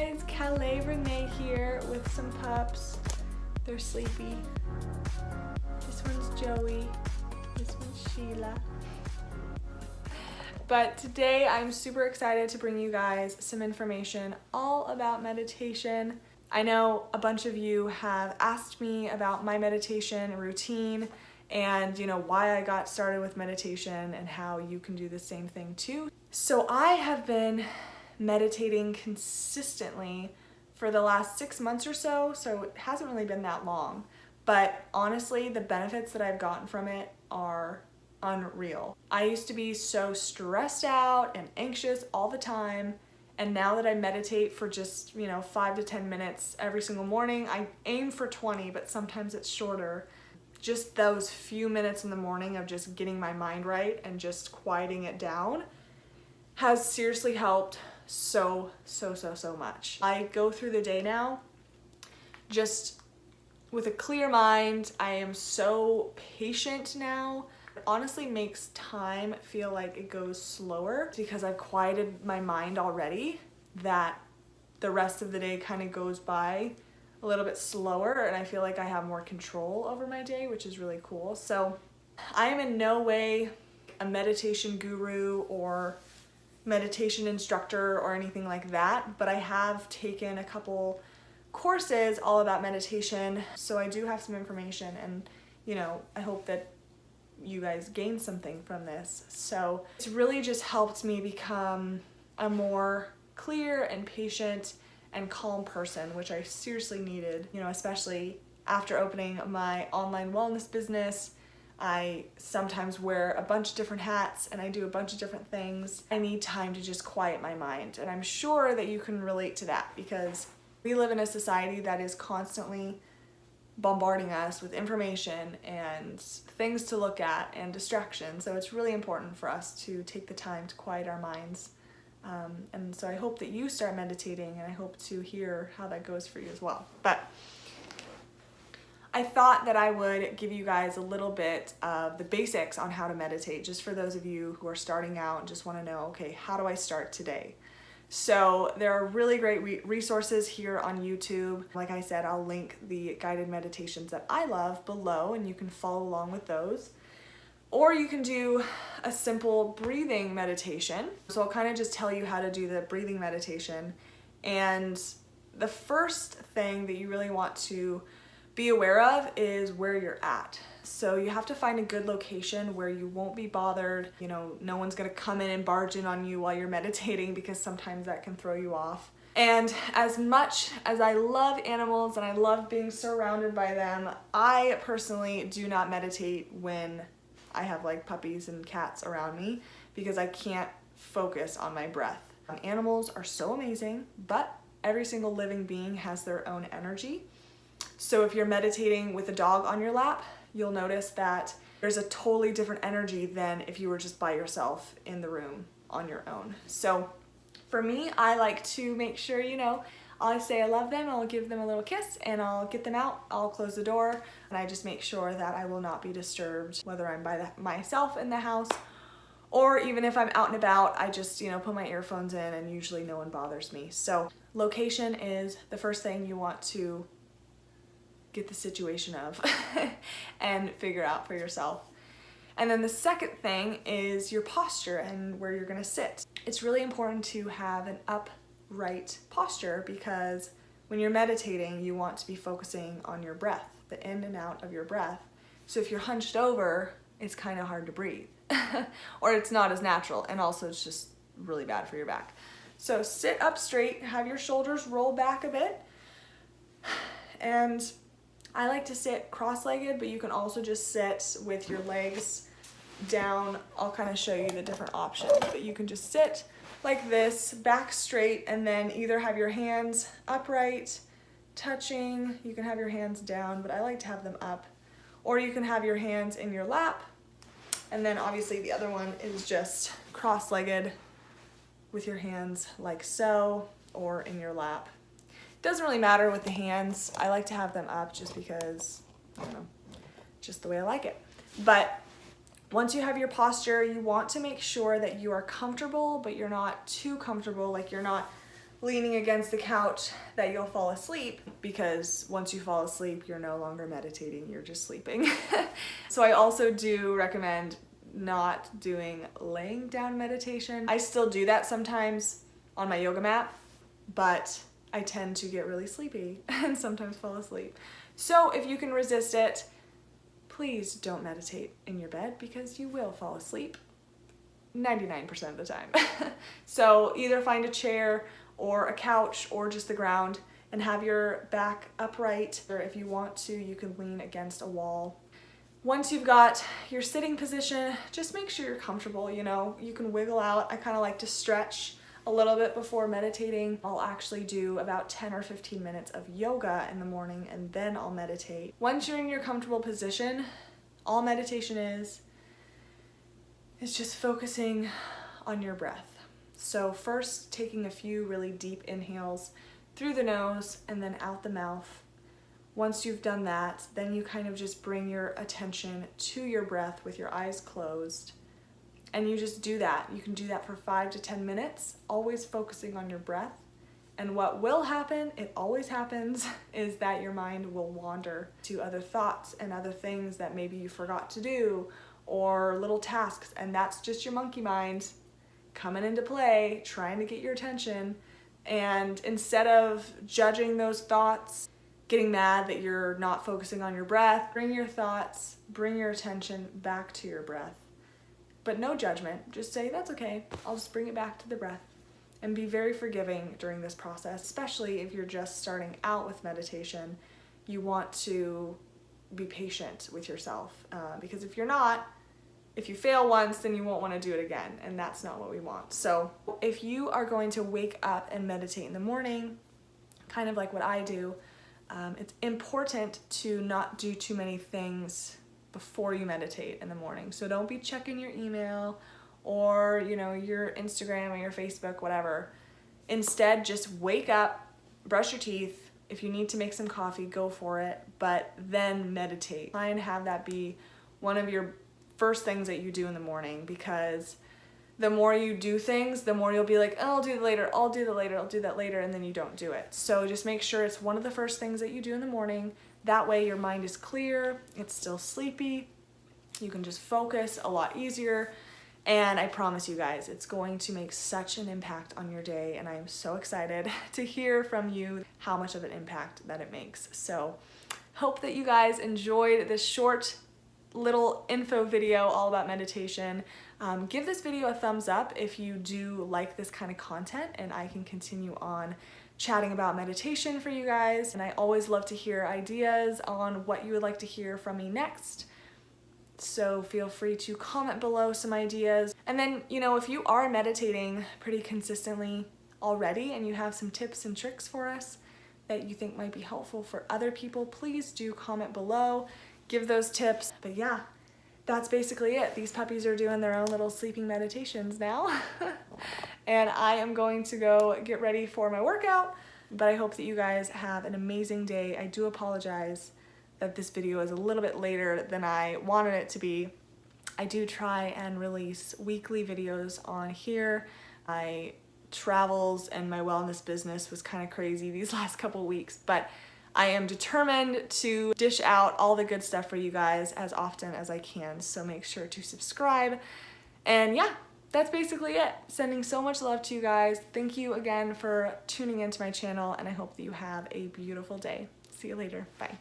guys, Calais Renee here with some pups. They're sleepy. This one's Joey, this one's Sheila. But today I'm super excited to bring you guys some information all about meditation. I know a bunch of you have asked me about my meditation routine and why I got started with meditation and how you can do the same thing too. So I have been meditating consistently for the last 6 months or so it hasn't really been that long. But honestly, the benefits that I've gotten from it are unreal. I used to be so stressed out and anxious all the time, and now that I meditate for just 5 to 10 minutes every single morning, I aim for 20, but sometimes it's shorter. Just those few minutes in the morning of just getting my mind right and just quieting it down has seriously helped so much. I go through the day now just with a clear mind. I am so patient now. It honestly makes time feel like it goes slower because I've quieted my mind already, that the rest of the day kind of goes by a little bit slower, and I feel like I have more control over my day, which is really cool. So I am in no way a meditation guru or meditation instructor or anything like that, but I have taken a couple courses all about meditation, so I do have some information, and I hope that you guys gain something from this. So it's really just helped me become a more clear and patient and calm person, which I seriously needed, especially after opening my online wellness business. I sometimes wear a bunch of different hats and I do a bunch of different things. I need time to just quiet my mind, and I'm sure that you can relate to that because we live in a society that is constantly bombarding us with information and things to look at and distractions. So it's really important for us to take the time to quiet our minds. And so I hope that you start meditating, and I hope to hear how that goes for you as well. But I thought that I would give you guys a little bit of the basics on how to meditate, just for those of you who are starting out and just want to know, okay, how do I start today? So there are really great resources here on YouTube. Like I said, I'll link the guided meditations that I love below, and you can follow along with those. Or you can do a simple breathing meditation. So I'll kind of just tell you how to do the breathing meditation. And the first thing that you really want to be aware of is where you're at. So you have to find a good location where you won't be bothered. No one's gonna come in and barge in on you while you're meditating, because sometimes that can throw you off. And as much as I love animals and I love being surrounded by them, I personally do not meditate when I have like puppies and cats around me, because I can't focus on my breath. Animals are so amazing, but every single living being has their own energy. So if you're meditating with a dog on your lap, you'll notice that there's a totally different energy than if you were just by yourself in the room on your own. So for me, I like to make sure, I say I love them, I'll give them a little kiss, and I'll get them out, I'll close the door, and I just make sure that I will not be disturbed, whether I'm by myself in the house, or even if I'm out and about, I just, put my earphones in, and usually no one bothers me. So location is the first thing you want to get the situation of and figure out for yourself. And then the second thing is your posture and where you're gonna sit. It's really important to have an upright posture, because when you're meditating, you want to be focusing on your breath, the in and out of your breath. So if you're hunched over, it's kind of hard to breathe or it's not as natural, and also it's just really bad for your back. So sit up straight, have your shoulders roll back a bit, and I like to sit cross-legged, but you can also just sit with your legs down. I'll kind of show you the different options, but you can just sit like this, back straight, and then either have your hands upright, touching. You can have your hands down, but I like to have them up. Or you can have your hands in your lap, and then obviously the other one is just cross-legged with your hands like so, or in your lap. Doesn't really matter with the hands. I like to have them up just because, I don't know, just the way I like it. But once you have your posture, you want to make sure that you are comfortable, but you're not too comfortable, like you're not leaning against the couch that you'll fall asleep, because once you fall asleep, you're no longer meditating, you're just sleeping. So I also do recommend not doing laying down meditation. I still do that sometimes on my yoga mat, but I tend to get really sleepy and sometimes fall asleep. So if you can resist it, please don't meditate in your bed, because you will fall asleep 99% of the time. So either find a chair or a couch or just the ground and have your back upright, or if you want to, you can lean against a wall. Once you've got your sitting position, just make sure you're comfortable, you know, you can wiggle out. I kind of like to stretch a little bit before meditating. I'll actually do about 10 or 15 minutes of yoga in the morning, and then I'll meditate. Once you're in your comfortable position, all meditation is just focusing on your breath. So first, taking a few really deep inhales through the nose and then out the mouth. Once you've done that, then you kind of just bring your attention to your breath with your eyes closed. And you just do that. You can do that for 5 to 10 minutes, always focusing on your breath. And what will happen, it always happens, is that your mind will wander to other thoughts and other things that maybe you forgot to do, or little tasks, and that's just your monkey mind coming into play, trying to get your attention. And instead of judging those thoughts, getting mad that you're not focusing on your breath, bring your thoughts, bring your attention back to your breath. But no judgment, just say, that's okay, I'll just bring it back to the breath. And be very forgiving during this process, especially if you're just starting out with meditation. You want to be patient with yourself, because if you're not, if you fail once, then you won't want to do it again, and that's not what we want. So if you are going to wake up and meditate in the morning, kind of like what I do, it's important to not do too many things before you meditate in the morning. So don't be checking your email or, you know, your Instagram or your Facebook, whatever. Instead, just wake up, brush your teeth. If you need to make some coffee, go for it, but then meditate. Try and have that be one of your first things that you do in the morning, because the more you do things, the more you'll be like, oh, I'll do that later, I'll do that later, I'll do that later, and then you don't do it. So just make sure it's one of the first things that you do in the morning. That way your mind is clear, it's still sleepy, you can just focus a lot easier, and I promise you guys, it's going to make such an impact on your day, and I am so excited to hear from you how much of an impact that it makes. So hope that you guys enjoyed this short little info video all about meditation. Give this video a thumbs up if you do like this kind of content, and I can continue on chatting about meditation for you guys. And I always love to hear ideas on what you would like to hear from me next. So feel free to comment below some ideas. And then, you know, if you are meditating pretty consistently already and you have some tips and tricks for us that you think might be helpful for other people, please do comment below. Give those tips. But yeah, that's basically it. These puppies are doing their own little sleeping meditations now. And I am going to go get ready for my workout, but I hope that you guys have an amazing day. I do apologize that this video is a little bit later than I wanted it to be. I do try and release weekly videos on here. My travels and my wellness business was kind of crazy these last couple weeks, but I am determined to dish out all the good stuff for you guys as often as I can, so make sure to subscribe. And yeah, that's basically it. Sending so much love to you guys. Thank you again for tuning into my channel, and I hope that you have a beautiful day. See you later. Bye.